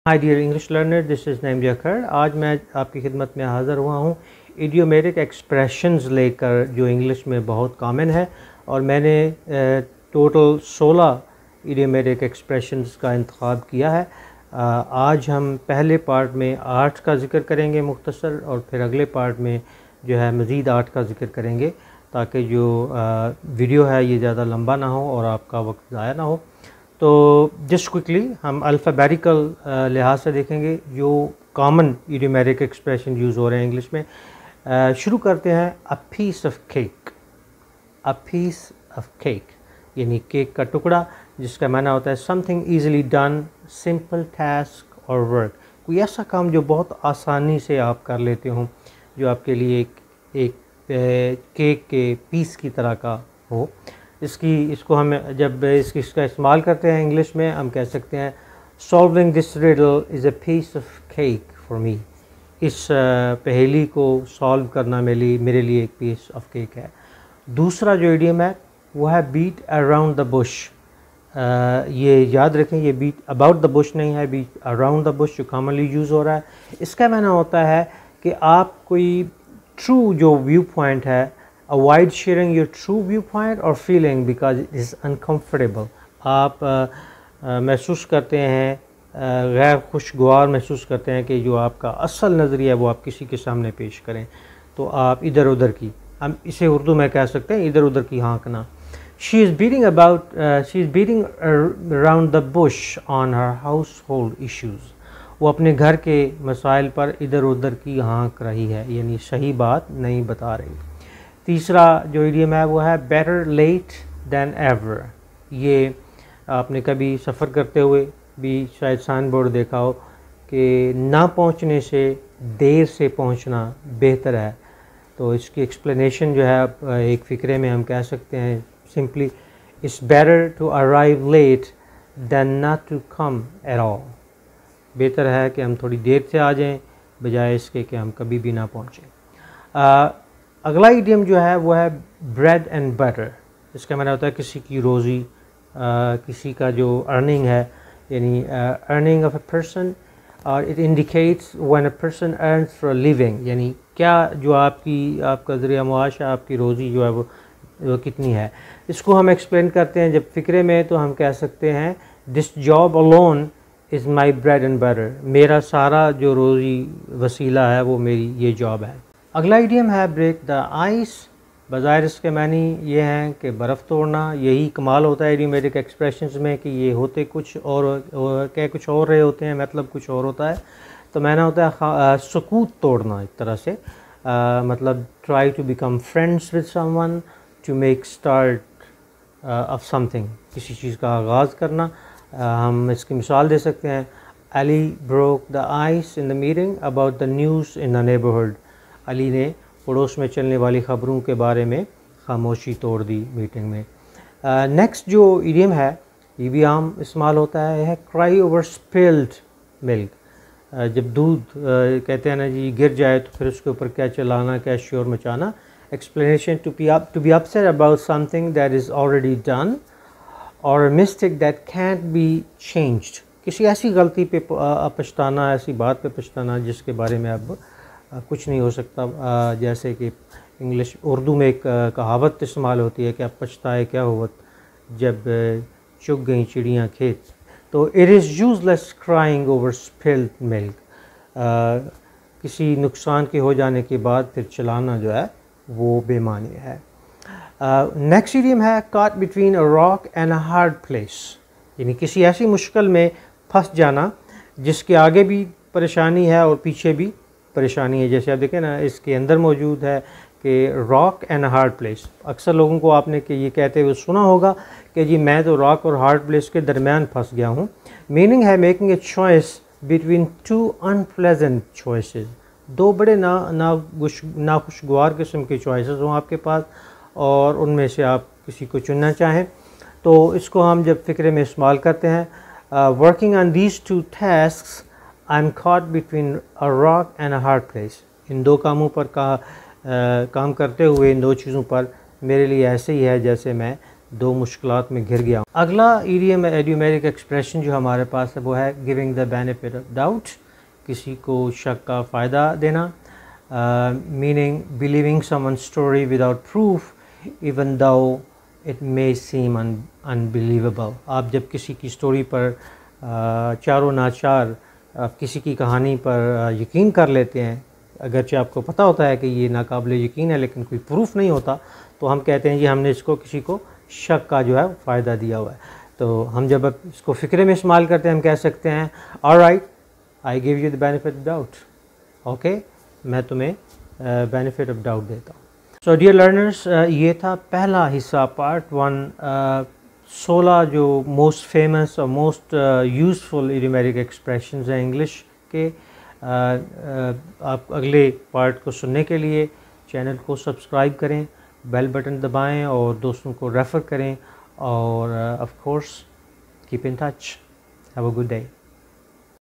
Hi dear English learner, this is Naeem Jakhar. आज मैं आपकी खिदमत में हाज़िर हुआ हूँ इडियोमेटिक एक्सप्रेशंस लेकर, जो इंग्लिश में बहुत कॉमन है। और मैंने टोटल 16 इडियोमेटिक एक्सप्रेशंस का इंतखाब किया है। आज हम पहले पार्ट में 8 का ज़िक्र करेंगे मुख्तसर, और फिर अगले पार्ट में जो है मज़ीद 8 का ज़िक्र करेंगे, ताकि जो वीडियो है ये ज़्यादा लंबा ना हो और आपका वक्त ज़ाया ना हो। तो जस्ट क्विकली हम अल्फ़ाबेटिकल लिहाज से देखेंगे जो कॉमन इडियोमेटिक एक्सप्रेशन यूज़ हो रहे हैं इंग्लिश में। शुरू करते हैं। A piece of cake. A piece of cake यानी केक का टुकड़ा, जिसका माना होता है something easily done, simple task और वर्क। कोई ऐसा काम जो बहुत आसानी से आप कर लेते हो, जो आपके लिए एक केक के पीस की तरह का हो। इसको हम जब इसका इस्तेमाल करते हैं इंग्लिश में, हम कह सकते हैं solving this riddle is a piece of cake for me. इस पहेली को सॉल्व करना मेरे लिए एक पीस ऑफ केक है। दूसरा जो इडियम है वो है बीट अराउंड द बुश। ये याद रखें, ये बीट अबाउट द बुश नहीं है, बीट अराउंड द बुश जो कॉमनली यूज़ हो रहा है। इसका माना होता है कि आप कोई ट्रू जो व्यू पॉइंट है, avoid sharing your true viewpoint और feeling because it is uncomfortable. आप महसूस करते हैं, गैर खुशगवार महसूस करते हैं कि जो आपका असल नज़रिया है वो आप किसी के सामने पेश करें, तो आप इधर उधर की, हम इसे उर्दू में कह सकते हैं इधर उधर की हाँकना। She is beating around the bush on her household issues. वो अपने घर के मसाइल पर इधर उधर की हाँक रही है, यानी सही बात नहीं बता रही। तीसरा जो इडियम है वो है बेटर लेट दैन एवर। ये आपने कभी सफ़र करते हुए भी शायद साइन बोर्ड देखा हो कि ना पहुंचने से देर से पहुंचना बेहतर है। तो इसकी एक्सप्लेनेशन जो है एक फ़िक्रे में हम कह सकते हैं simply, it's better to arrive late than not to come at all. बेहतर है कि हम थोड़ी देर से आ जाएं बजाय इसके कि हम कभी भी ना पहुँचें। अगला इडियम जो है वो है ब्रेड एंड बटर। इसका माना होता है किसी की रोज़ी, किसी का जो अर्निंग है, यानी अर्निंग ऑफ अ पर्सन, और it indicates when a person earns for living, यानी क्या जो आपका ज़रिया मुआश है, आपकी रोज़ी जो है वो कितनी है। इसको हम एक्सप्लेन करते हैं जब फ़िक्रे में, तो हम कह सकते हैं this job alone is my bread and butter. मेरा सारा जो रोज़ी वसीला है वो मेरी ये जॉब है। अगला इडियम है ब्रेक द आइस। बज़ाहिर इसके मानी ये हैं कि बर्फ़ तोड़ना। यही कमाल होता है इडियोमेटिक एक्सप्रेशंस में कि ये होते कुछ और कह कुछ और रहे होते हैं, मतलब कुछ और होता है। तो माना होता है सुकूत तोड़ना एक तरह से, मतलब try to become friends with someone, to make start off something, किसी चीज़ का आगाज़ करना। हम इसकी मिसाल दे सकते हैं, Ali broke the ice in the meeting about the news in the neighbourhood. Ali ने पड़ोस में चलने वाली ख़बरों के बारे में खामोशी तोड़ दी मीटिंग में। नेक्स्ट जो इडियम है ये भी आम इस्तेमाल होता है क्राई ओवर स्पिल्ड मिल्क। जब दूध कहते हैं ना जी गिर जाए तो फिर उसके ऊपर क्या चिल्लाना, क्या शोर मचाना। Explanation, to be upset about something that is already done और a mistake that can't be changed. किसी ऐसी गलती पे पछताना, ऐसी बात पे पछताना जिसके बारे में अब कुछ नहीं हो सकता। जैसे कि उर्दू में एक कहावत इस्तेमाल होती है कि अब पछताए क्या हुआ जब चुग गई चिड़ियाँ खेत। तो it is useless crying over spilled milk. किसी नुकसान के हो जाने के बाद फिर चलाना जो है वो बेमानी है। नेक्स्ट इडियम है cot between a rock and a hard place, यानी किसी ऐसी मुश्किल में फंस जाना जिसके आगे भी परेशानी है और पीछे भी परेशानी है। जैसे आप देखें ना, इसके अंदर मौजूद है कि रॉक एंड हार्ड प्लेस। अक्सर लोगों को आपने कि ये कहते हुए सुना होगा कि जी मैं तो रॉक और हार्ड प्लेस के दरमियान फंस गया हूँ। मीनिंग है making a choice between two unpleasant choices. दो बड़े नाखुशगवार किस्म के चॉइसेस हों आपके पास और उनमें से आप किसी को चुनना चाहें। तो इसको हम जब फ़िक्रे में इस्तेमाल करते हैं, working on these two tasks I am caught between a rock and a hard place. इन दो कामों पर काम करते हुए, इन दो चीज़ों पर मेरे लिए ऐसे ही है जैसे मैं दो मुश्किलात में घिर गया हूँ। अगला इडियोमेरिक एक्सप्रेशन जो हमारे पास है वो है giving the benefit of doubt, किसी को शक का फ़ायदा देना, meaning believing someone story without proof even though it may seem unbelievable. आप जब किसी की स्टोरी पर चारों नाचार आप किसी की कहानी पर यकीन कर लेते हैं, अगरचे आपको पता होता है कि ये नाकाबिले यकीन है लेकिन कोई प्रूफ नहीं होता, तो हम कहते हैं जी हमने इसको किसी को शक का जो है फ़ायदा दिया हुआ है। तो हम जब इसको फ़िक्रे में इस्तेमाल करते हैं हम कह सकते हैं alright I give you the benefit of doubt, okay मैं तुम्हें बेनिफिट ऑफ डाउट देता हूँ। सो डियर लर्नर्स, ये था पहला हिस्सा पार्ट 1, 16 जो मोस्ट फेमस और मोस्ट यूज़फुल इडियोमेरिक एक्सप्रेशंस हैं इंग्लिश के। आप अगले पार्ट को सुनने के लिए चैनल को सब्सक्राइब करें, बेल बटन दबाएं और दोस्तों को रेफ़र करें और of course keep in touch. Have a good day.